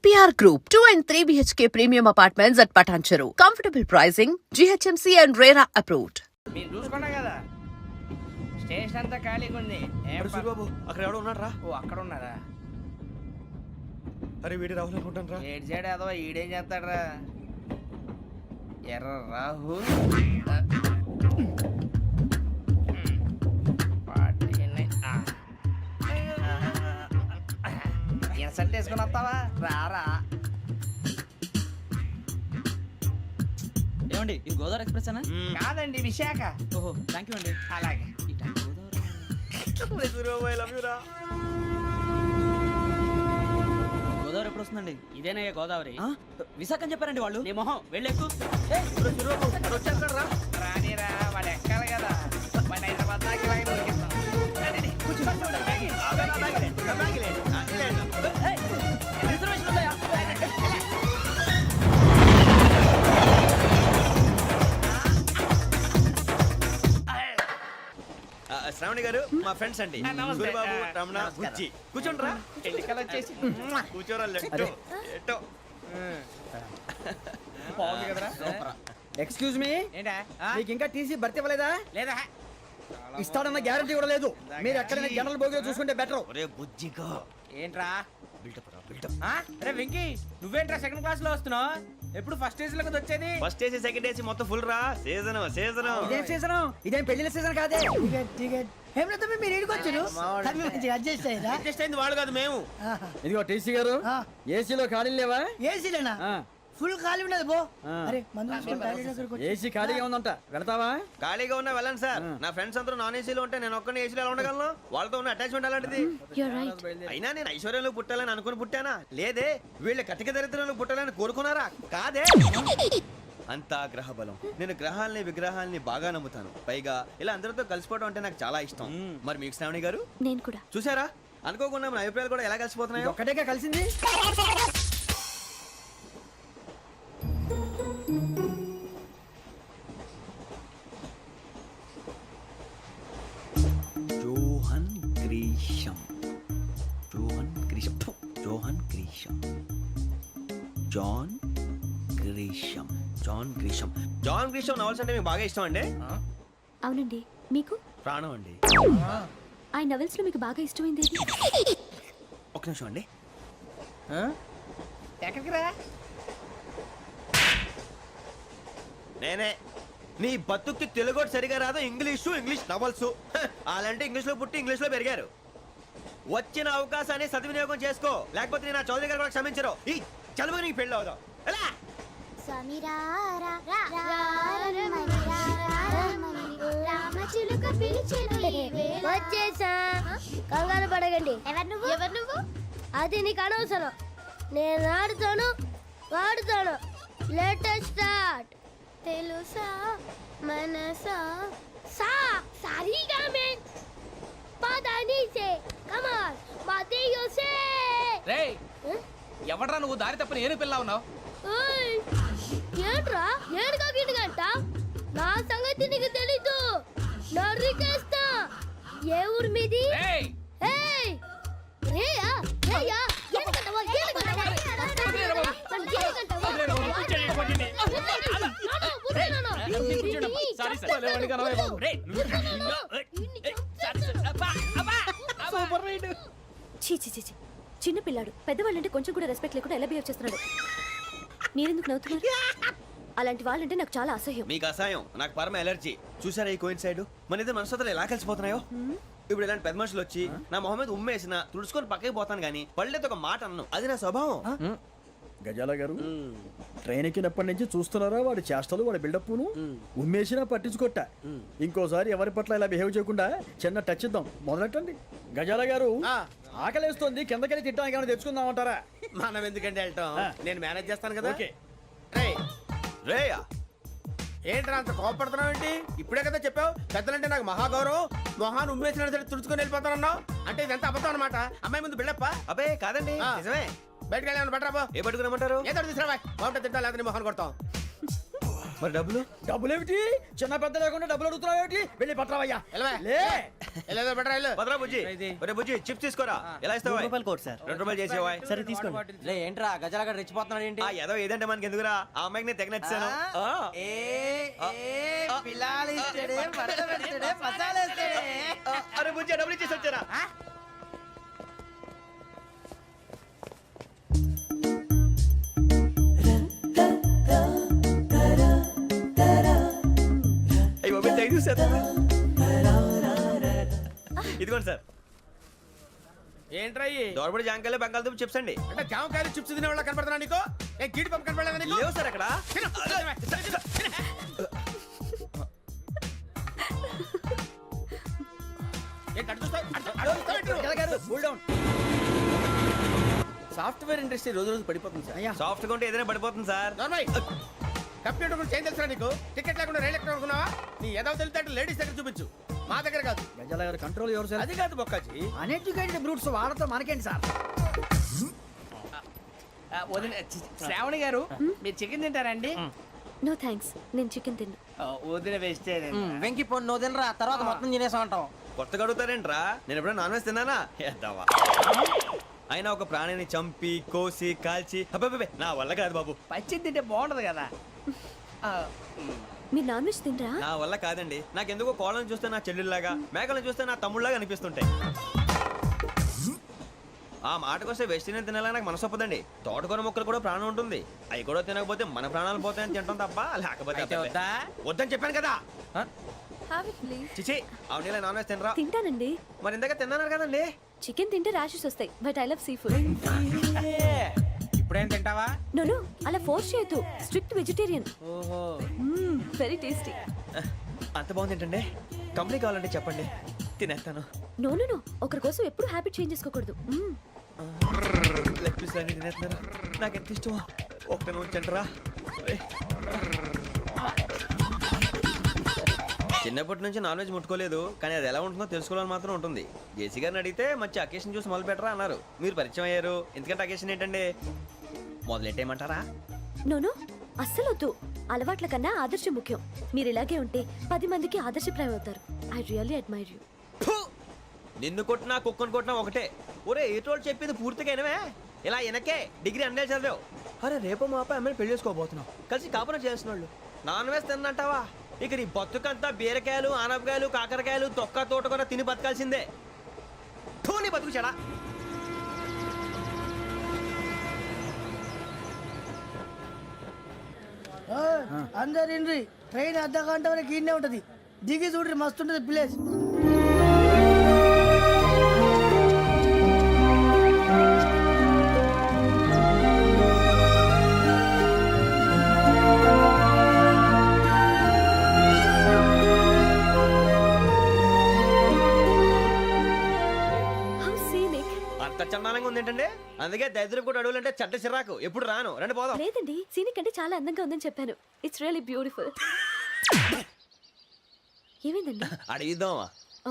EPR Group, 2 and 3 BHK premium apartments at Patancheru. Comfortable pricing, GHMC and RERA approved. మీరు చూసుకున్నా కదా station అంతా ఖాళీగా ఉంది. బాబు అక్కడ ఎవడో ఉన్నాడు రా. ఓ అక్కడ ఉన్నారా? అరే వీడి రాహుల్ అనుకుంటాను రా. ఏడు సైడ్ ఏదో ఈడేం చేస్తాడరా? ఎర్ర రాహు ఇన్సల్ట్ వేసుకుని వస్తావా? రారా. ఏమండి ఇది గోదావరి ఎక్స్ప్రెస్ అనా? కాదండి విశాఖ. ఓహో థ్యాంక్ యూ అండి. అలాగే. ఈ టైం గోదావరి ఎప్పుడు వస్తుందండి? ఇదేనయ్య గోదావరి. విశాఖ అని చెప్పారండి వాళ్ళు. నీ మొహం వెళ్ళెక్కు. వచ్చేస్తాడు రా. రానిరా వాడు ఎక్కాలి కదా. వాడిని హైదరాబాద్ దాకా ఇలాగే దొరికిస్తాం. రిజర్వేషన్ ఉందయ్యా? శ్రావణి గారు మా ఫ్రెండ్స్ అండి. నమస్తే. సూరిబాబు, రమణ, నమస్కారం. బుజ్జి. కూర్చోండి రా. ఎన్నికలు వచ్చేసి కూర్చోరా లెట్టో. ఎట్టో. బాగుంది కదరా? ఎక్స్క్యూజ్ మీ, ఏంటా? మీకు ఇంకా టీసీ భర్తీ ఇవ్వలేదా? లేదా ఇస్తాడన్న గ్యారంటీ కూడా లేదు. మీరు ఎక్కడైనా జనరల్ బోగిలో చూసుకుంటే బెటర్. ఒరే బుజ్జిగా ఏంట్రా? బిల్డప్ రా బిల్డప్. అరే వెంకీ నువ్వేంట్రా సెకండ్ క్లాస్ లో వస్తున్నావు? ఎప్పుడు ఫస్ట్ ఏజ్ లో కదా వచ్చేది? ఫస్ట్ ఏసీ సెకండ్ ఏసీ మొత్తం ఫుల్ రా. Season season. ఇదేం సీజన్? ఇదేం పెళ్లిన సీజన్ కాదే. మీరు ఇడికొచ్చారు అడ్జస్ట్ అయ్యారా? అడ్జస్ట్ అయింది వాడు కాదు మేము. ఇదిగో టీసీ గారు, ఏసీలో ఖాళీ లేవా? ఏసీలేనా? ఫుల్ ఖాళీ ఉన్నది బో. అరే మందు తీసుకొని టాయిలెట్ దగ్గరకు వచ్చి. ఏసీ ఖాళీగా ఉందంట, వెళ్తావా? ఖాళీగా ఉన్నా వెళ్ళండి సార్. నా ఫ్రెండ్స్ అందరూ నాన్ ఏసీలో ఉంటే నేను ఒక్కనే ఏసీలో ఎలా ఉండగలను? వాళ్ళతో ఉన్న అటాచ్మెంట్ అలాంటిది. అయినా నేను ఐశ్వర్యంలో పుట్టాలని అనుకుని పుట్టానా? లేదే. వీళ్ళ కటిక దరిద్రంలో పుట్టాలని కోరుకున్నారా? కాదే. అంతా గ్రహ బలం. నేను గ్రహాలని విగ్రహాలని బాగా నమ్ముతాను. పైగా ఇలా అందరితో కలిసిపోవడం అంటే నాకు చాలా ఇష్టం. మరి మీకు శ్రావణి గారు? నేను కూడా. చూసారా, అనుకోకుండా మన అభిప్రాయాలు కూడా ఎలా కలిసిపోతున్నాయి. ఒక్కటేగా కలిసింది. Johan Grisham, Johan Grisham, Johan Grisham, John Grisham, John Grisham. John Grisham novels అంటే మీకు బాగా ఇష్టం అండి? అవునండి. మీకు? ప్రాణం అండి. ఆ నవెల్స్ లో మీకు బాగా ఇష్టమైంది ఏది? ఒక్క నిమిషం అండి. ఎక్కడికి రా? నేనే. నీ బతుక్కి తెలుగు సరిగా రాదు, ఇంగ్లీష్ నవల్స్. అలాంటి ఇంగ్లీష్ లో పుట్టి ఇంగ్లీష్ లో పెరిగారు. వచ్చిన అవకాశాన్ని సద్వినియోగం చేసుకో, లేకపోతే నేను నా చౌదరి గారు కూడా క్షమించరు. ఈ చదువు నీకు పెళ్ళి అవుదాం. ఎలా? వచ్చేసా, కంగారు పడకండి. ఎవరు నువ్వు? అది నీకు అనవసరం. నేను ఆడుతాను, వాడుతాను. Latest start. తెలుసా మనసా సా సారీగా మెన్ పదనిసే కమాన్ మదేయోసే. రేయ్ ఎవడ్రా నువ్వు? దారి తప్పని ఏను పిల్ల ఉన్నావు? ఓయ్ ఏంట్రా ఏడుగా గిడుగంట? నా సంగతి నీకు తెలీదు. నరికేస్తా. ఏ ఊరు మీది? రేయ్ ఏయ్ రేయా రేయా ఏడుగంటవా ఏడుగంటవా సారీ సార్. రేయ్ సూపర్ రైడ్. చీ చీ చీ చీ. చిన్న పిల్లాడు పెద్దవాళ్ళంటే కొంచెం కూడా రెస్పెక్ట్ లేకుండా ఎలా బిహేవ్ చేస్తున్నాడు. మీరెందుకు నవ్వుతున్నారు? అలాంటి వాళ్ళంటే నాకు చాలా అసహ్యం. మీకు అసహాయం, నాకు పరమ ఎలర్జీ. చూసారా ఈ కోయిన్సైడ్? మన ఇద్దరు మనసులో ఎలా కలిసిపోతున్నాయో. ఇప్పుడు ఇలాంటి పెద్ద మనుషులు వచ్చి నా మొహం మీద ఉమ్మేసిన తుడుచుకొని పక్కకి పోతాను కానీ పళ్ళేతో ఒక మాట అన్ను. అది నా స్వభావం. గజాల గారు, ట్రైన్ ఎక్కినప్పటి నుంచి చూస్తున్నారా వాడి చేష్టలు, వాడి బిల్డప్ను? ఉమ్మేసినా పట్టించుకోట. ఇంకోసారి ఎవరి పట్ల ఇలా బిహేవ్ చేయకుండా చిన్న టచ్ ఇద్దాం. మొదలెట్టండి. గజాల గారు, ఆకలేస్తుంది, కిందకెళ్ళి తిట్టడానికి ఏమైనా తెచ్చుకుందామంటారా? మనం ఎందుకంటే వెళ్ళటం, నేను మేనేజ్ చేస్తాను కదా. ఓకే. రేయా ఏంట్రా అంత కోపడుతున్నావు ఏంటి? ఇప్పుడే కదా చెప్పావు పెద్దలంటే నాకు మహాగౌరవం. మొహాన్ని ఉమ్మేసిన సరే తుడుచుకొని వెళ్ళిపోతానన్నావు. అంటే ఇదంతా అబద్ధం అనమాట. అమ్మాయి ముందు బిళ్ళప్ప. అబ్బే కాదండి, నిజమే. బయటకు వెళ్ళాను బట్రాబో. ఏ పట్టుకురమ్మంటారు? ఏదో తీసుకురా బాగుంటుంది తింటా, లేదా మొహాన్ని కొడతాం. మరి డబ్బులు డబ్బులు ఏమిటి చిన్న పెద్ద లేకుండా డబ్బులు అడుగుతున్నావు ఏమిటి వెళ్ళి పట్టరావయ్యా వెళ్ళవా? లే వెళ్ళేదో బెటర్ వెళ్ళు. భద్రా బుజ్జి ఒరే బుజ్జి చిప్స్ తీసుకోరా ఎలా ఇస్తావా రూపాయలు కోట్ సార్ 2 రూపాయలు చేసేవా సరే తీసుకోండి. లే ఏంట్రా గజాలగడ రెచ్చిపోతున్నాడు ఏంటి ఆ ఏదో ఏదంటే మనకి ఎందుకురా ఆ అమ్మాయికి నేను తెగ నచ్చాను అరే బుజ్జి డబ్బులు ఇచ్చేసి వచ్చారా అయ్యి బాబు థ్యాంక్ యూ సార్ ఇదిగోండి సార్ ఏంట్రా ఇయి? దోరబడి జాంకాయలు బంగాళదుంప చిప్స్ అండి అంటే జామకాయలు చిప్స్ తినే వాళ్ళ కనపడుతున్నా నీకు? ఏ గీడి పంపు కనపడలేదా నీకు? లేవు సార్ అక్కడ తిను, తిను, తిను. ఏంటి అటు చూస్తావు? అటు చూస్తావు ఏంటి నువ్వు? సాఫ్ట్వేర్ ఇండస్ట్రీ రోజు రోజు పడిపోతుంది సార్. సాఫ్ట్ గా ఉంటే ఏదైనా పడిపోతుంది సార్ నార్మల్ కంప్యూటర్ గురించి ఏం తెలుసా నీకు? టికెట్ లేకుండా రైలు ఎక్కడ అనుకున్నావా? నీ ఏదో తెలితే లేడీస్ దగ్గర చూపించు, మా దగ్గర కాదు. గజాల గారు కంట్రోల్ ఎవరు సార్ అది కాదు బొక్కాజీ. అన్ఎడ్యుకేటెడ్ బ్రూట్స్ వాడతో మనకేంటి సార్ శ్రావణి గారు మీరు చికెన్ తింటారండి? నో థ్యాంక్స్, నేను చికెన్ తిన్నా. వదిన వేస్తే వెంకి పొన్ను నువ్వు తినరా తర్వాత మొత్తం తినేసా ఉంటాం. కొత్తగా అడుగుతారేంట్రా నేను ఎప్పుడైనా నాన్ వెజ్ తిన్నానా ఎద్దావా అయినా ఒక ప్రాణిని చంపి కోసి కాల్చి అబ్బబ్బబ్బే, నా వల్ల కాదు బాబు పచ్చి తింటే బాగుంటది కదా. మీరు నాన్ వెజ్ తినరా? నా వల్ల కాదండి నాకెందుకో కోళ్ళని చూస్తే నా చెల్లెళ్ళలాగా మేకలను చూస్తే నా తమ్ముళ్ళలాగా అనిపిస్తుంటాయి ఆ మాటకొస్తే వెస్టిరియన్ తినాలని నాకు మనసు ఒప్పదండి. తోటకూర మొక్కలు కూడా ప్రాణం ఉంటుంది, అవి కూడా తినకపోతే మన ప్రాణాలు పోతాయని తింటాం తప్ప లేకపోతే అబ్బబ్బే. వద్దని చెప్పాను కదా. Have it, please. చిచి అవునీ నాన్ వెజ్ తినరా? తింటానండి. మరి ఇందాక తిన్నాను కదండి. చికెన్ తింటే ర్యాషెస్ వస్తాయి, but I love sea food. ఇప్పుడేం తింటావా? నో అలా ఫోర్స్ చేయొద్దు. Strict vegetarian. ఓహో వెరీ టేస్టీ. అంత బాగుంది ఏంటండి? కంపెనీ కావాలంటే చెప్పండి తినేస్తాను. నో ఒకరి కోసం ఎప్పుడు హ్యాబిట్ చేంజ్ చేసుకోకూడదు. లెగ్ పీస్ అన్ని తినేస్తున్నారు, నాకు ఎంత ఇష్టం. ఒకటే ఉంచండిరా. చిన్నప్పటి నుంచి నాన్ వెజ్ ముట్టుకోలేదు, కానీ అది ఎలా ఉంటుందో తెలుసుకోవాలని మాత్రం ఉంటుంది. జేసీ గారిని అడిగితే మంచి అకేషన్ చూసి మొదలు పెట్టరా అన్నారు. మీరు పరిచయం అయ్యారు, ఎందుకంటే అకేషన్ ఏంటండి మొదలెట్టేయమంటారా? నో అస్సలు వద్దు. అలవాట్ల కన్నా ఆదర్శం ముఖ్యం. మీరు ఇలాగే ఉంటే 10 మందికి ఆదర్శప్రాయం అవుతారు. I really admire you. నిన్ను కొట్టినా కుక్కను కొట్టినా ఒకటే. ఒరే ఏటోళ్ళు చెప్పింది పూర్తిగా వినవే. ఇలా వెనకే డిగ్రీ అన్నే చదివావు. అరే రేపు మా అబ్బాయి అమ్మాయిని పెళ్లి చేసుకోబోతున్నావు, కలిసి కాపురం చేసిన వాళ్ళు నాన్ వెజ్ తిన్నంటావా? ఇక నీ బతుకంతా బీరకాయలు ఆనపకాయలు కాకరకాయలు తొక్క తోట కూడా తిని బతకాల్సిందే. నీ బతుకు చెడా. అందరు ఇండ్రి ట్రైన్ అర్ధ గంట వరకు ఇన్నే ఉంటది. దిగి చూడ్రి మస్తు ఉంటది ప్లేస్. How scenic. అంత చందానంగా ఉంది ఏంటంటే, అందుకే దరిద్రం కూడా అడవులంటే చెడ్డ చిరాకు. ఎప్పుడు రాను, రండి పోదాం. లేదండి, సీనిక్ అంటే చాలా అందంగా ఉందని చెప్పాను. It's really beautiful. ఏమైందండి? అడిగిద్దామా? ఓ,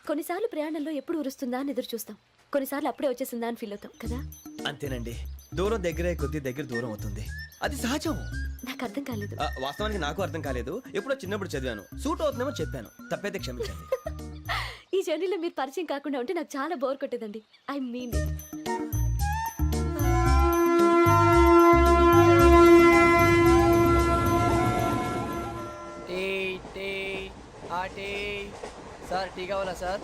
కొన్నిసార్లు ప్రయాణంలో ఎప్పుడు ఉరుస్తుందా అని ఎదురు చూస్తాం, కొన్నిసార్లు అప్పుడే వచ్చేసిందా అని ఫీల్ అవుతాం కదా. అంతేనండి, దూరం దగ్గరే కొద్ది దగ్గర దూరం అవుతుంది, అది సహజం. నాకు అర్థం కాలేదు. వాస్తవానికి నాకు అర్థం కాలేదు, ఎప్పుడో చిన్నప్పుడు చదివాను. సూట్ అవుతుందేమో చెప్పాను, తప్పైతే క్షమించండి. ఈ జర్నీలో మీరు పరిచయం కాకుండా ఉంటే నాకు చాలా బోర్ కొట్టేదండి. I mean it. Sir tea కావాలా సార్?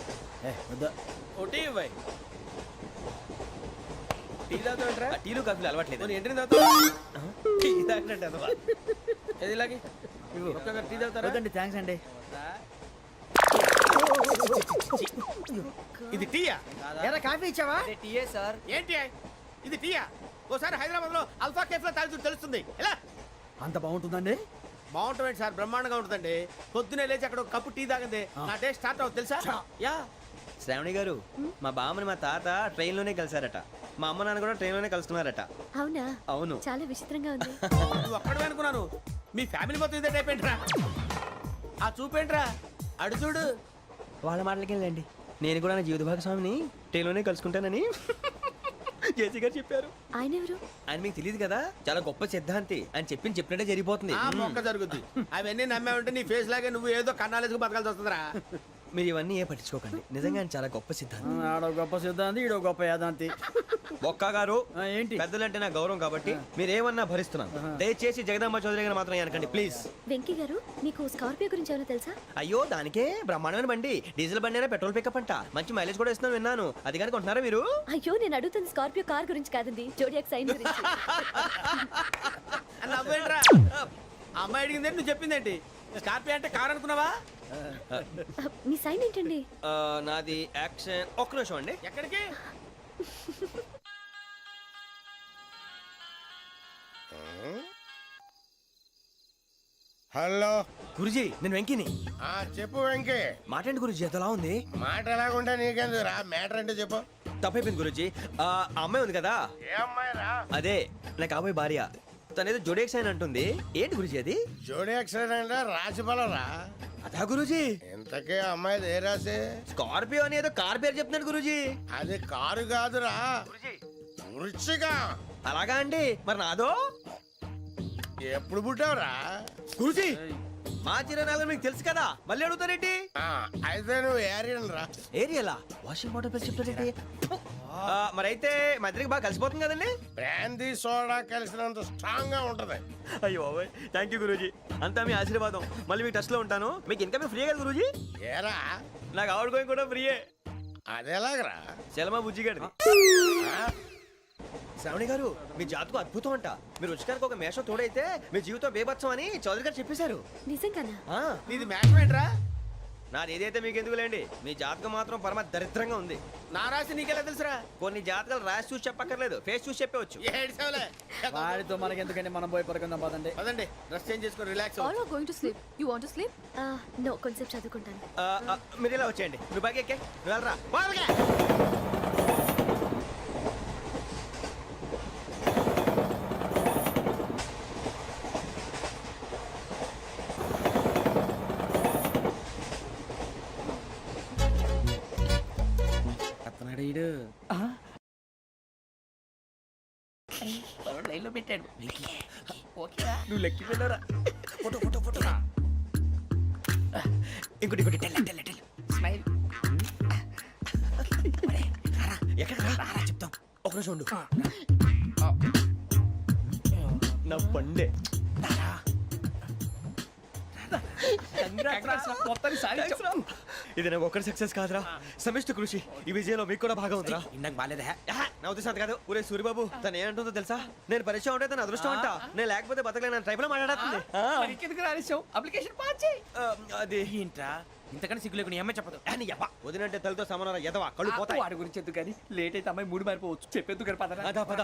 ఒకటి ఇవ్వాయి. టీ తాగుతావేంట్రా? టీలు కాఫీలు అలవాట్లేదు. పోనీ ఎంట్రీ తాగుతావా? టీ తాగినట్టు అదవా? ఏది ఇలాగే ఒక్కొక్కరు టీ తాగుతారా? వద్దండి, థ్యాంక్స్ అండి. ఇది టీయా? ఎరా కాఫీ ఇచ్చావా? టీయే సార్. ఏంటి ఇది టీయా? ఓసారి హైదరాబాద్ లో అల్ఫా కేఫ్ లో తాగుతూ తెలుస్తుంది. ఎలా అంత బాగుంటుందండి? బాగుంటుంది సార్, బ్రహ్మాండంగా ఉంటుందండి. పొద్దునే లేచి అక్కడ ఒక కప్పు టీ తాగింది నా డే స్టార్ట్ అవుతుంది తెలుసా? యా. శ్రావణి గారు, మా బామ్మని మా తాత ట్రైన్ లోనే కలిసారట, మా అమ్మ నాన్న కూడా ట్రైన్ లోనే కలుసుకున్నారట. అవునా? అవును. చాలా విచిత్రంగా ఉంది. నువ్వు ఒక్కడే అనుకున్నాను, మీ ఫ్యామిలీ మొత్తం ఇదే టైప్ ఏంట్రా? ఆ చూపేంట్రా, అడు చూడు. వాళ్ళ మాటలకి వెళ్ళండి, నేను కూడా నా జీవిత భాగస్వామిని ట్రైన్ లోనే కలుసుకుంటానని జేసీ గారు చెప్పారు. ఆయన ఎవరు? ఆయన మీకు తెలియదు కదా, చాలా గొప్ప సిద్ధాంతి అని చెప్పినట్టే జరిగిపోతుంది. ఆ మొక్క జరుగుద్ది. అవన్నీ నమ్మే ఉంటే నీ ఫేస్ లాగే నువ్వు ఏదో కన్నాలేసుకు బతకాల్సి వస్తుందిరా. మీరు ఇవన్నీ ఏ పట్టించుకోకండి, నిజంగా ఆయన చాలా గొప్ప సిద్ధాంతి. ఆడో గొప్ప సిద్ధాంతి, ఈడో గొప్ప యాదాంతి. ఒక్క గారు ఏంటి? పెద్దలంటే నా గౌరవం కాబట్టి మీరు ఏమన్నా భరిస్తున్నాను. దయచేసి జగదాంబ చౌదరి గారు మాత్రం అనకండి ప్లీజ్. వెంకీ గారు, మీకు స్కార్పియో గురించి ఏమైనా తెలుసా? అయ్యో దానికే బ్రహ్మాండమైన బండి, డీజిల్ బండి అయినా పెట్రోల్ పికప్ అంట, మంచి మైలేజ్ కూడా ఇస్తున్నాను విన్నాను. అది కానీ కొంటున్నారా మీరు? అయ్యో, నేను అడుగుతుంది స్కార్పియో కార్ గురించి కాదండి, జోడియాక్ సైన్ గురించి. నవ్వేంట్రా? అమ్మాయి అడిగింది నువ్వు చెప్పిందేంటి? స్కార్పియో అంటే కారు అనుకున్నావా? మీ సైన్ ఏంటండి? నాది యాక్షన్. ఒక్క నిమిషం అండి. ఎక్కడికి? హలో గురుజీ నేను వెంకిని. చెప్పు వెంకీ. మాటండి గురుజీ, ఎంతలా ఉంది? మాట ఎలాగుంటా నీకెందుకు రా, మ్యాటర్ అంటే చెప్పు. తప్పైపోయింది గురుజీ. ఆ అమ్మాయి ఉంది కదా, ఏ అమ్మాయి రా? అదే నా కాబోయే భార్య. తనేదో జోడేక్స్ అని అంటుంది. ఏంటి గురుజీ అది? జోడి యాక్సిడెంట్ రాసి రా. అదా గురుజీ? ఇంతకే అమ్మాయిది ఏ రాసి? స్కార్పియో అని ఏదో కార్ పేరు చెప్తున్నాడు గురుజీ. అది కారు కాదురా, వృచ్చిక. అలాగా అండి, మరి నాదో? ఎప్పుడు పుట్టావురా? గురుజీ మా చిరనాలు మీకు తెలుసు కదా, మళ్ళీ అడుగుతారేంటి? అయితే నువ్వు ఏరియన్ రా. ఏరియలా? వాషింగ్ వాటర్ పేరు చెప్తారేంటి? మరైతే మా ఇద్దరికి బాగా కలిసిపోతుంది కదండి. బ్రాందీ సోడా కలిసినంత స్ట్రాంగ్ గా ఉంటది. అయ్యో థ్యాంక్ యూ గురూజీ, అంతా మీ ఆశీర్వాదం. మళ్ళీ మీకు టచ్ లో ఉంటాను. మీకు ఇన్కమ్ ఫ్రీ కదా గురూజీ? ఏరా నాకు ఆవిడ గోయింగ్ కూడా ఫ్రీయే. అదేలాగరా? చలమా బుజ్జి గారిది. శ్రావణి గారు మీ జాతకు అద్భుతం అంట. మీరు రుచికారికి ఒక మేషం తోడైతే మీ జీవితం బేబత్సం అని చౌదరి గారు చెప్పేశారు. నిజంగానా? నీది మ్యాచ్ ఏంట్రా? నాది ఏదైతే మీకు ఎందుకులేండి, మీ జాతకం మాత్రం పరమ దరిద్రంగా ఉంది. నా రాసి నీకెలా తెలుసురా? కొన్ని జాతకాలు రాసి చూసి చెప్పక్కర్లేదు, ఫేస్ చూసి చెప్పవచ్చు. ఏడ్చావులే. వాడితో మనకి ఎందుకంటే మనం పోయి పడుకుందాం పదండి. పదండి, డ్రెస్ చేంజ్ చేసుకొని relax. All are going to sleep. You want to sleep? No, కొంచెం చదువుకుంటాను. మీరు ఇలా వచ్చేయండి. నువ్వు బాగా ఎక్కే, నువ్వు వెళ్ళరా. లైన్లో పెట్టాడు. నువ్వు లెక్కి వెళ్ళరా. Photo photo photo. ఇంకోటి ఇంకోటి టెల్. స్మైల్. ఎక్కడ రారా చెప్తాం. ఒక నిమిషం ఉండు. నా బండే. మొత్తాన్ని సాధించాం. ఇది నాకు ఒక్కడి సక్సెస్ కాదురా, సమిష్టి కృషి. ఈ విజయంలో మీకు కూడా భాగం ఉందిరా. ఇందాక బాలేదా? నా ఉద్దేశం కాదు. ఊరే సూరిబాబు తను ఏమంటుందో తెలుసా? నేను పరిచయం ఉంటే తన అదృష్టం అంట, నేను లేకపోతే బతకలేను ట్రైబ్ లో మాట్లాడుతుంది. ఎందుకు రాలేసావు? అప్లికేషన్ పాస్ చేయి. అది ఏంట్రా ఇంతకన్నా సిగ్గు లేకుండా ఏమై చెప్పదు. వదినంటే తలతో సమానం ఎదవా, కళ్ళు పోతాయి. వాడి గురించి ఎందుకు కానీ లేట్ అయితే అమ్మాయి మూడు మారిపోవచ్చు. చెప్పేందుకు కానీ పద. అదా పద.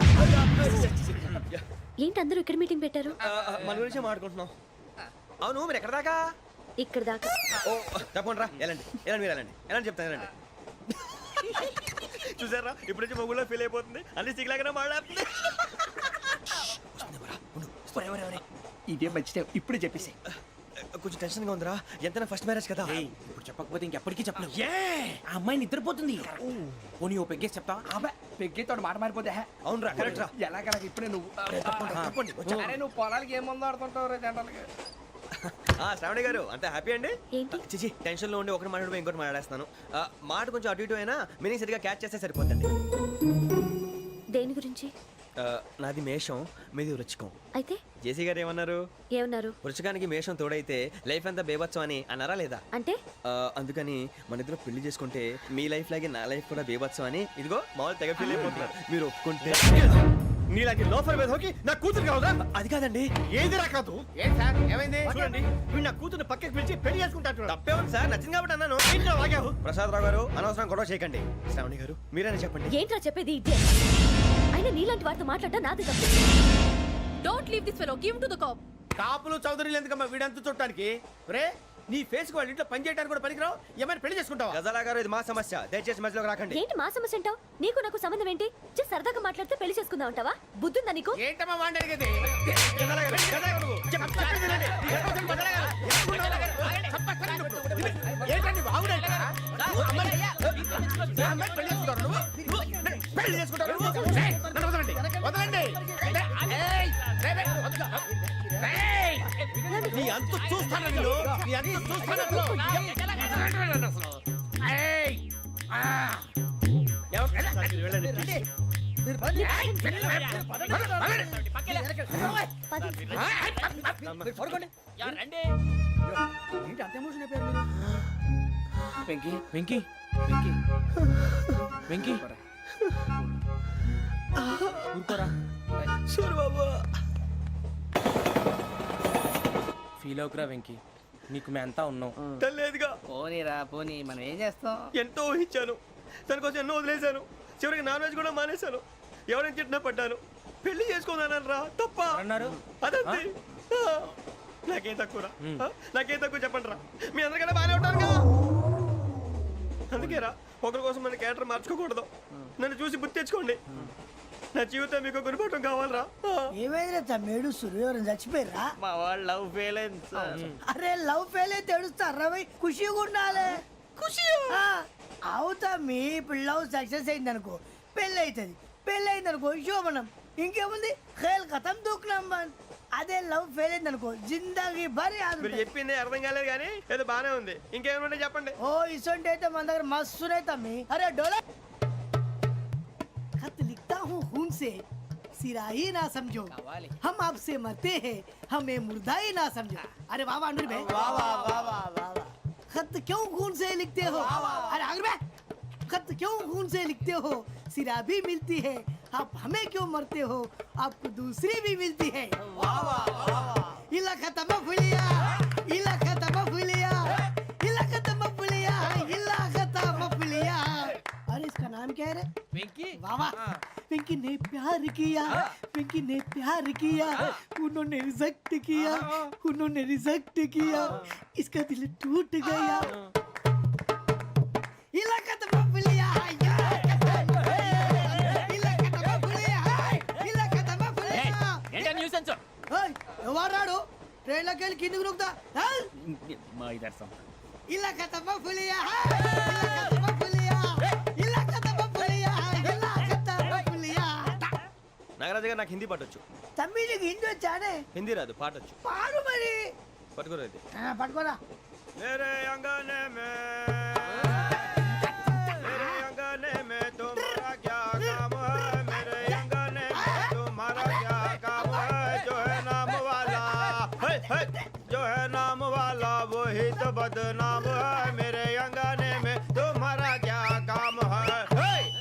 ఏంటి అందరూ ఇక్కడ మీటింగ్ పెట్టారు? మన గురించి మాట్లాడుకుంటున్నాం. అవును మీరు ఎక్కడ దాకా? ఇక్కడ దాకా. ఓ తప్పకుండా రా, వెళ్ళండి వెళ్ళండి, మీరు వెళ్ళండి వెళ్ళండి చెప్తాను వెళ్ళండి. చూసారా ఇప్పుడు నుంచి మొగుల్లో ఫీల్ అయిపోతుంది, అన్ని సిగ్లాగానే మాట్లాడుతుంది. ఇదే మంచి టైం, ఇప్పుడే చెప్పేసి. కొంచెం టెన్షన్ గా ఉందిరా, ఎంతైనా ఫస్ట్ మ్యారేజ్ కదా. ఇప్పుడు చెప్పకపోతే ఇంకెప్పటికీ చెప్పలేవు. ఆ అమ్మాయి నిద్రపోతుంది. పోనీ ఓ పెగ్గేసి చెప్తావా? అబ్బాయి పెగ్గేతో మాట మారిపోతే. అవునురా కరెక్ట్ రా. ఎలాగలా ఇప్పుడే నువ్వు తప్పండి. అరే నువ్వు పొలాలకి ఏం ముందు ఆడుతుంటావు రే జనరల్గా. శ్రావణి గారు అంతా హ్యాపీ అండి? ఏంటి? చిచి టెన్షన్ లో ఉండి ఒకటి మాట్లాడి ఇంకోటి మాట్లాడేస్తాను. మాట కొంచెం అటు ఇటు అయినా మీనింగ్ సరిగా క్యాచ్ చేస్తే సరిపోతుంది. దేని గురించి? నాది మేషం, మీది వృచ్చికం. అయితే జేసీ గారు ఏమన్నారు? ఏమన్నారు? వృచ్చికానికి మేషం తోడైతే లైఫ్ అంతా బేబత్సం అని అన్నారా లేదా? అంటే అందుకని మన ఇద్దరు పెళ్లి చేసుకుంటే మీ లైఫ్ లాగే నా లైఫ్ కూడా బేబత్సం అని ఇదిగో మామూలు తెగ ఫీల్ అయిపోతున్నారు. మీరు ఒప్పుకుంటే నీలాంటి లోఫర్ మీద హోకి నా కూతురు కావదా? అది కాదండి. ఏది రాకాదు. ఏం సార్ ఏమైంది? చూడండి వీడు నా కూతురు పక్కకి పిలిచి పెళ్లి చేసుకుంటాడు. తప్పే ఉంది సార్, నచ్చింది కాబట్టి అన్నాను. ప్రసాద్ రావు గారు అనవసరం గొడవ చేయకండి. శ్రావణి గారు మీరైనా చెప్పండి. ఏంట్రా చెప్పేది? ఇదే అయినా నీలాంటి వారితో మాట్లాడటం నాది తప్పు. Don't leave this fellow, give to the cop. కాపులు చౌదరులు ఎందుకమ్మా వీడంతా చుట్టానికి? రే నీ ఫేస్ వాళ్ళ ఇంట్లో పని చేయడానికి కూడా పనికిరావు. ఏమైనా పెళ్లి చేసుకుంటావా? గజాలా గారు ఇది మా సమస్య, దయచేసి మధ్యలోకి రాకండి. ఏంటి మా సమస్య అంటావు? నీకు నాకు సంబంధం ఏంటి? జస్ట్ సరదాగా మాట్లాడితే పెళ్లి చేసుకుందాం అంటావా? బుద్ధుందా నీకు? ఏంటమ్మా వాడిని అడిగేది? గజాలా గారు, గజాలా గారు నువ్వు. ఏంటండి బాగుండంట? పెళ్లి చేసుకుంటారు నువ్వు? పెళ్లి చేసుకుంటారు నువ్వు? ఏయ్, నన్ను వదలండి, వదలండి. ఏయ్, ఏయ్, నీ అంతు చూస్తాను నేను, నీ అంతు చూస్తాను అసలు. ఏయ్, ఆ. వెళ్ళండి. పది. ఏంటి అంత ఎమోషన్ అయిపోయారు మీరు? వెంకీ వెంకీ వెంకీ వెంకీ ఊరుకోరా. ఫీల్ అవుకురా వెంకీ, నీకు మేమంతా ఉన్నాం. లేదుగా, పోనీరా పోనీ, మనం ఏం చేస్తాం? ఎంతో ఊహించాను, తన కోసం ఎన్నో వదిలేశాను, చివరికి నాన్ వెజ్ కూడా మానేశాను. ఎవరైనా తిట్టినా పడ్డాను. పెళ్లి చేసుకున్నానరా తప్ప అన్నారు. అదంతే. నాకేం తక్కువరా? నాకేం తక్కువ చెప్పండి రా. మీ అందరికన్నా బాగానే ఉంటారుగా. అందుకేరా ఒకరి కోసం మన క్యారెక్టర్ మార్చుకోకూడదు. నన్ను చూసి గుర్తు తెచ్చుకోండి. నా జీవితం మీకు గురిపటం కావాలరా. ఏమైందిరా తమ్మేడు సూర్యవరం చచ్చిపోయిరా? మా వాళ్ళు లవ్ ఫెయిల్ అయింది సార్. అరే లవ్ ఫెయిల్ అయితే ఏడుస్తారా భయ్? ఖుషిగా ఉండాలి. ఖుషి అవుతా. మీ ఇప్పుడు లవ్ సక్సెస్ అయింది అనుకో, పెళ్ళి అవుతుంది. పెళ్ళి అయింది అనుకో శోభనం. ఇంకేముంది, ఖేల్ ఖతం దూకునాం బాన్. అదే లవ్ ఫెయిల్ అయింది అనుకో జిందాగీ భారీ మీరు చెప్పింది అర్థం కాలేదు కానీ ఏదో బానే ఉంది. ఇంకేమంటే చెప్పండి. ఓ ఇసొంటి అయితే మన దగ్గర మస్తునే తమ్మి. అరే డోలా खत लिखता हूँ खून से, सिरा ही ना समझो, हम आपसे मरते हैं, हमें मुर्दा ही ना समझो. अरे वाह वाह अनुर भाई, वाह वाह वाह वाह वाह. खत क्यों खून से लिखते हो? अरे अनुर भाई, खत क्यों खून से लिखते हो? सिरा भी मिलती है, आप हमें क्यों मरते हो? आपको दूसरी भी मिलती है. वाह वाह वाह. इला खत्म फुलिया, इला खत्म फुलिया, इला खत्म फुलिया, इला खत्म फुलिया. अरे इसका नाम क्या है रे? వెంకీ वाह वाह. पिंकी ने प्यार किया, पिंकी ने प्यार किया, उन्होंने रिजेक्ट किया, उन्होंने रिजेक्ट किया, इसका दिल टूट गया. इलाका तो बबलिया है, इलाका तो बबलिया है, इलाका तो बबलिया. ఏంటా న్యూసెన్స్? ओए ఎవరాడు ట్రైన్ లోకి వెళ్ళి కిందికి నొక్కుతా. మా ఇదర్సం ఇలాకా तो बबलिया है, इलाका तो बबलिया, इलाका तो बबलिया, इलाका तो बबलिया. నాగరాజు గారు నాకు హిందీ పాటొచ్చు. తమ్మి నీకు హిందీ వచ్చానే? హిందీ రాదు, పాటొచ్చు. పాడు మరి. పట్టుకోరైతే పట్టుకోరా. मेरे अंगने में मेरे अंगने में तुम्हारा क्या काम है? मेरे अंगने में तुम्हारा क्या काम है? जो है नाम वाला जो है नाम वाला वही तो बदनाम है. मेरे अंगने में तुम्हारा क्या काम है?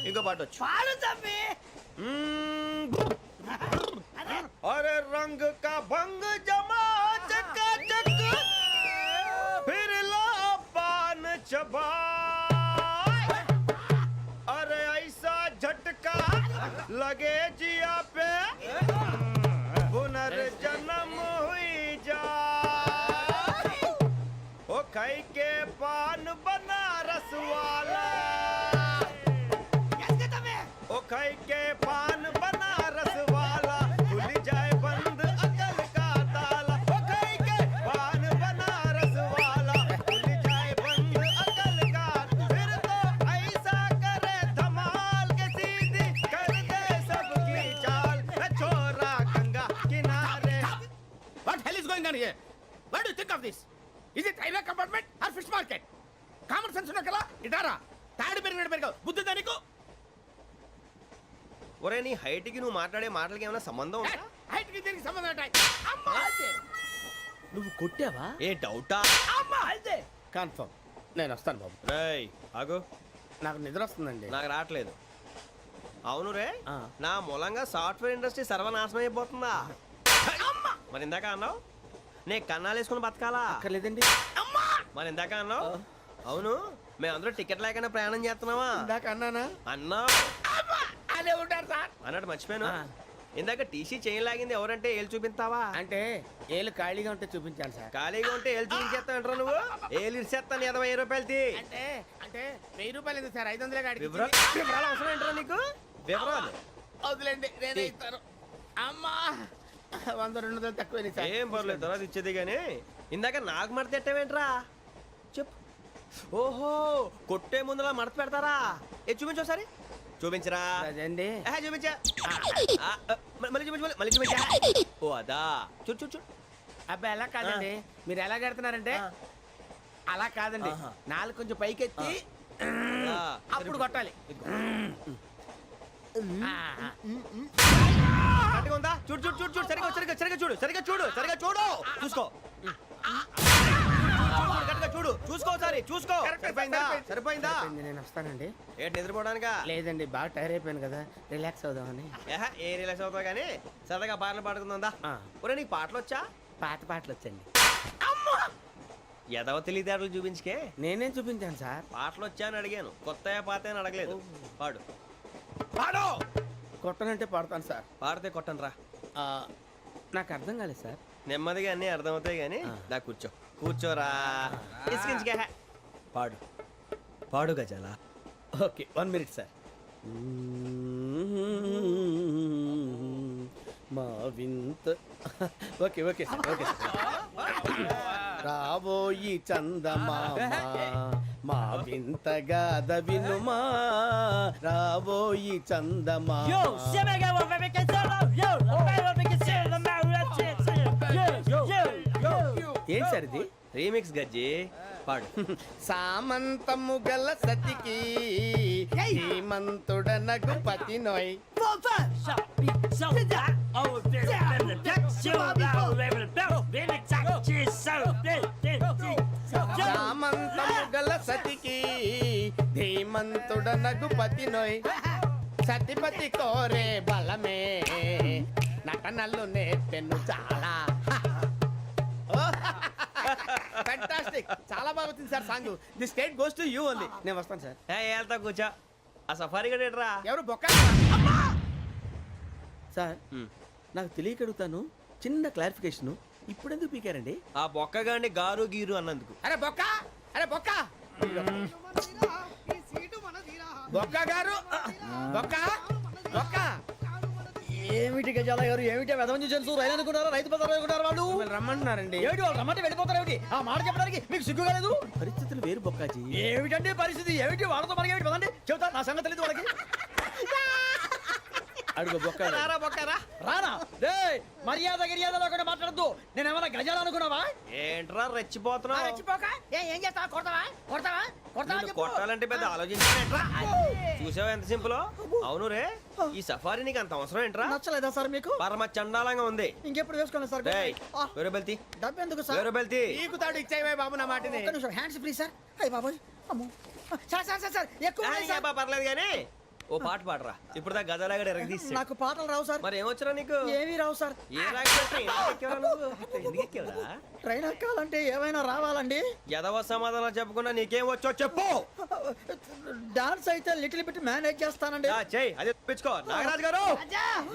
इनको पाटो. పాడు తమ్మి. अरे रंग का भंग जमा चकाचक फिर ला पान चबा. अरे ऐसा झटका लगे जिया पे पुनर्जन्म हुई जा. ओ खाई के पान बनारस वाला, ओ खाई के पान बनारस वाला खुल जाए बंद अकल का ताला. ओ खाई के पान बनारस वाला खुल जाए बंद अकल का. फिर तो ऐसा करे धमाल के सीधी कर दे सबकी चाल. छोरा गंगा किनारे. What hell is going on here? What do you think of this? Is it railway compartment or fish market? Common sense ఉన్న కదా ఇటారా. తాడి పెరిగినట్టు పెరిగావు. బుద్ధి దానికి. ఒరే నీ హైట్ కి నువ్వు మాట్లాడే మాటలకి ఏమైనా సంబంధం ఉందా? హైట్ కి దీనికి సంబంధం ఉంటాయి. అమ్మా అదే. నువ్వు కొట్టావా? ఏ డౌటా? అమ్మా అదే. కన్ఫర్మ్. నేను వస్తాను బాబు. రేయ్ ఆగు, నాకు నిద్ర వస్తుందండి. నాకు రావట్లేదు. అవును రే, నా మూలంగా సాఫ్ట్వేర్ ఇండస్ట్రీ సర్వనాశనం అయిపోతుందా? మరి ఇందాక అన్నావు నే కన్నాలు వేసుకుని బతకాలా? అక్కర్లేదండి. మరి ఇందాక అన్నావు అవును మేమందరూ టికెట్ లేకనే ప్రయాణం చేస్తున్నావా? ఇందాక అన్నానా? అన్నా అదే ఉంటారు సార్. అన్నట్టు మర్చిపోయాను. ఇందాక టీసీ చేయి లాగింది ఎవరంటే ఏళ్ళు చూపిస్తావా? అంటే ఏళ్ళు ఖాళీగా ఉంటే చూపించాను సార్. ఖాళీగా ఉంటే ఏళ్ళు చూపించేస్తానంటారా నువ్వు? ఏళ్ళు ఇచ్చేస్తాను 20 రూపాయలది. అంటే అంటే 1000 రూపాయలు ఎందుకు సార్? 500 గాడికి వివరాలు అవసరం ఏంట్రా నీకు? వివరాలు వదిలేండి, నేనే ఇస్తాను. అమ్మా 100-200 తక్కువ సార్. ఏం పర్లేదు, తర్వాత ఇచ్చేది కానీ ఇందాక నాకు మడత పెట్టావేంట్రా? చెప్పు. ఓహో, కొట్టే ముందులా మడత పెడతారా? చూపించు ఒకసారి. చూపించరా? అదండి. చూపించా. మళ్ళీ చూపించు, మళ్ళీ చూపించా. ఓ అదా, చూడు చూడు చూడు. అబ్బాయి ఎలా కాదండి, మీరు ఎలా కడుతున్నారంటే అలా కాదండి. నాలుగు కొంచెం పైకెత్తి అప్పుడు కొట్టాలి. కరెక్ట్గా ఉందా? చూడు చూడు చూడు చూడు, సరిగా సరిగా సరిగా చూడు, సరిగా చూడు, సరిగా చూడు, చూసుకో. కరెక్ట్గా చూడు, చూసుకో ఒకసారి, చూసుకో. సరిపోయిందా? సరిపోయిందా? నేను వస్తానండి. ఏంటి నిద్రపోవడానికా? లేదండి, బాగా టైర్ అయిపోయాను కదా, రిలాక్స్ అవుదామని. ఏ రిలాక్స్ అవుతావు కానీ సరదాగా పాటలు పాడుకుందా? ఒరే నీకు పాటలు వచ్చా? పాత పాటలు వచ్చండి. ఎదవ తెలివితేటలు చూపించుకే. నేనేం చూపించాను సార్? పాటలు వచ్చా అని అడిగాను, కొత్త పాత అని అడగలేదు. పాడు పాడు. కొట్టనంటే పడతాను సార్. పాడితే కొట్టను రా. నాకు అర్థం కాలేదు సార్. నెమ్మదిగా అన్నీ అర్థమవుతాయి కానీ దా కూర్చో. కూర్చోరా. ఇసుకించుకే. పాడు పాడు గజాల. Okay, 1 minute sir. మా వింత. Okay okay sir, okay sir. రాబోయి చందమామ మా వింత గాథ వినుమా, రాబోయి చందమామ. ఏం సార్ ఇది? రీమిక్స్ గజ్జి. పాడు. సామంతము గల సతికి హేమంతుడనగు పతి నోయ్. సామంతము గల సతికి ధీమంతుడనగు పతి నోయ్. సతిపతి కోరే బలమే నటనలు నేర్పెను చాలా. ఫ్యాంటాస్టిక్, చాలా బాగా వచ్చింది sir song. The state goes to you only. నేను వస్తాను సార్. వెళ్తా కూర్చో. ఆ సఫారీ గడేట్రా? ఎవరు బొక్క సార్? నాకు తెలియక అడుగుతాను, చిన్న క్లారిఫికేషన్. ఇప్పుడు ఎందుకు పీకారండి? ఆ బొక్కగాండి గారు గీరు అన్నందుకు. అరే బొక్క, అరే బొక్క, బొక్క గారు, బొక్క బొక్క. ఏమిటి గజాల గారు, ఏమిటి వెదవని చూసాను? రైలు అనుకున్నారా? రైతు బజార్ అనుకున్నారు వాళ్ళు? రమ్మంటున్నారండి. ఏమిటి వాళ్ళు రమ్మంటే వెళ్ళిపోతారు? ఏమిటి ఆ మాట చెప్పడానికి మీకు సిగ్గు కాలేదు? పరిస్థితులు వేరు బొక్కాజీ. ఏమిటండి పరిస్థితి? ఏమిటి వాళ్ళతో మనకి ఏమిటి? పదండి చెబుతా, నా సంగతి తెలియదు వాళ్ళకి. అడుగు బొక్క. రారా బొక్కరా. రానా? రే మర్యాద గిర్యాద లేకుండా మాట్లాడద్దు. నేను ఏమైనా గజాలు అనుకున్నావా? ఏంట్రా రెచ్చిపోతున్నావు? ఏం చేస్తా? కొడతావా? కొడతావా? కొడతావా? నిన్ను కొట్టాలంటే పెద్ద ఆలోచించానేంట్రా? చూసావా ఎంత సింపుల్? అవును రే, ఈ సఫారీ నీకు అంత అవసరం ఏంట్రా? నచ్చలేదా సార్ మీకు? పరమ చండాలంగా ఉంది. ఇంకెప్పుడు వేసుకోండి సార్. డేయ్, వేరే బెల్తి. డబ్బు ఎందుకు సార్? వేరే బెల్తి. నీకు తాడు ఇచ్చాయి బాబు నా మాటని. ఒక్క నిమిషం, హ్యాండ్స్ ఫ్రీ సార్. అయ్యి బాబోయ్, అమ్మో. సార్ సార్ సార్ సార్ ఎక్కువ ఉన్నాయి సార్. పర్లేదు కానీ ఓ పాట పాడరా. ఇప్పుడు దా గదలాగడ ఎరగదీసి. నాకు పాటలు రావు సార్. మరి ఏమొచ్చరా నీకు? ఏమీ రావు సార్. ఏ రాకపోతే ఎందుకు ఎక్కేవరా? ట్రైన్ ఎక్కాలంటే ఏమైనా రావాలండి. ఎదవ సమాధానం చెప్పకుండా నీకేం వచ్చో చెప్పు. డాన్స్ అయితే లిటిల్ బిట్ మేనేజ్ చేస్తానండి. చెయ్యి, అదే తెప్పించుకో. నాగరాజు గారు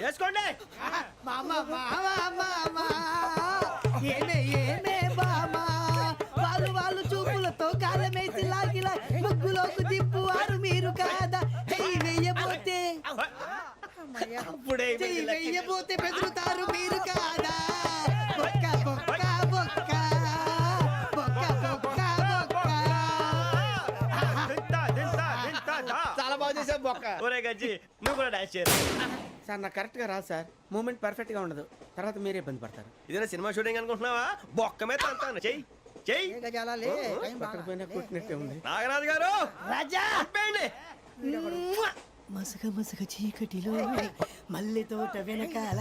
వేసుకోండి. మామా మామా మామా ఏమే ఏమే బామా, వాళ్ళు వాళ్ళు చూపులతో కాలమేసి లాగిలా ముగ్గులోకి తిప్పువారు మీరు కాదా? చెయ్యి వెయ్యబోతే అప్పుడే చెయ్యి వెయ్యబోతే బెదురుతారు మీరు కాదా? బొక్క బొక్క బొక్క బొక్క బొక్క బొక్క. చాలా బాగా చేసావు బొక్క. ఒరే గజ్జి, నువ్వు కూడా డాన్స్ చేయరు. సార్ నాకు కరెక్ట్ గా రాదు సార్. మూమెంట్ పర్ఫెక్ట్ గా ఉండదు, తర్వాత మీరే ఇబ్బంది పడతారు. ఇదేనా సినిమా షూటింగ్ అనుకుంటున్నావా? బొక్క మీద అంటాను. చెయ్యి చెయ్యి. పక్కన పోయినా కొట్టినట్టే ఉంది. నాగరాజు గారు రాజా చెప్పండి. మసగ మసగ చీకటిలో మల్లె తోట వెనకాల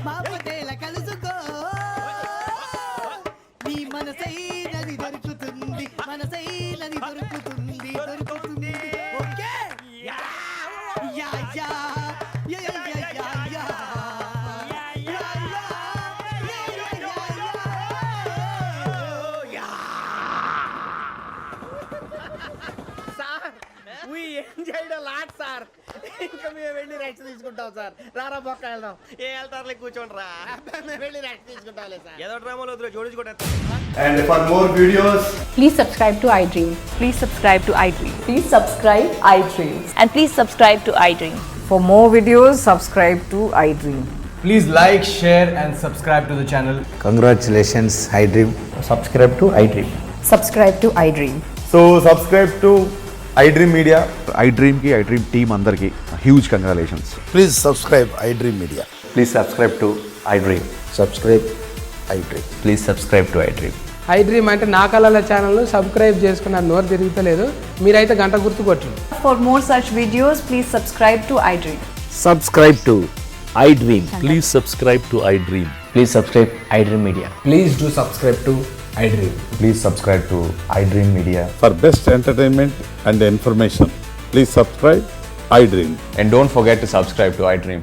మా పటేల కలుసుకో, నీ మనసైనది దొరుకుతుంది, మనసైనది దొరుకుతుంది, దొరుకుతుంది. Okay yeah yeah yeah yeah yeah yeah yeah. Sir we enjoyed a lot sir. ఇంకా మేము వెళ్ళి రెస్ట్ తీసుకుంటాం. ఉంటాం సార్ రారా బొక్క వెళ్దాం ఏ వెళ్తారులే కూర్చోండి రా మేము వెళ్ళి రెస్ట్ తీసుకుంటాంలే సార్ ఏదో డ్రామాలో వద్దు జోడించుకుంటా And for more videos, Please subscribe to iDream. Please subscribe to iDream. Please subscribe iDream. And please subscribe to iDream. For more videos, subscribe to iDream. please like, share, and subscribe to the channel. Congratulations, iDream. Subscribe to iDream. Subscribe to iDream. So subscribe to iDream Media. iDream ki iDream team andarki huge congratulations. Please subscribe iDream media. Please subscribe to iDream. Subscribe iDream. Please subscribe to iDream. iDream అంటే నా కళల channel subscribe చేసుకున్న నోరు తిరుగుతలేదు మీరైతే గంట గుర్తు కొట్టండి. For more such videos, please subscribe to iDream. Subscribe to iDream. Please subscribe to iDream. Please subscribe iDream Media. Please do subscribe to iDream. Please subscribe to iDream Media. For best entertainment and information please subscribe iDream. And don't forget to subscribe to iDream.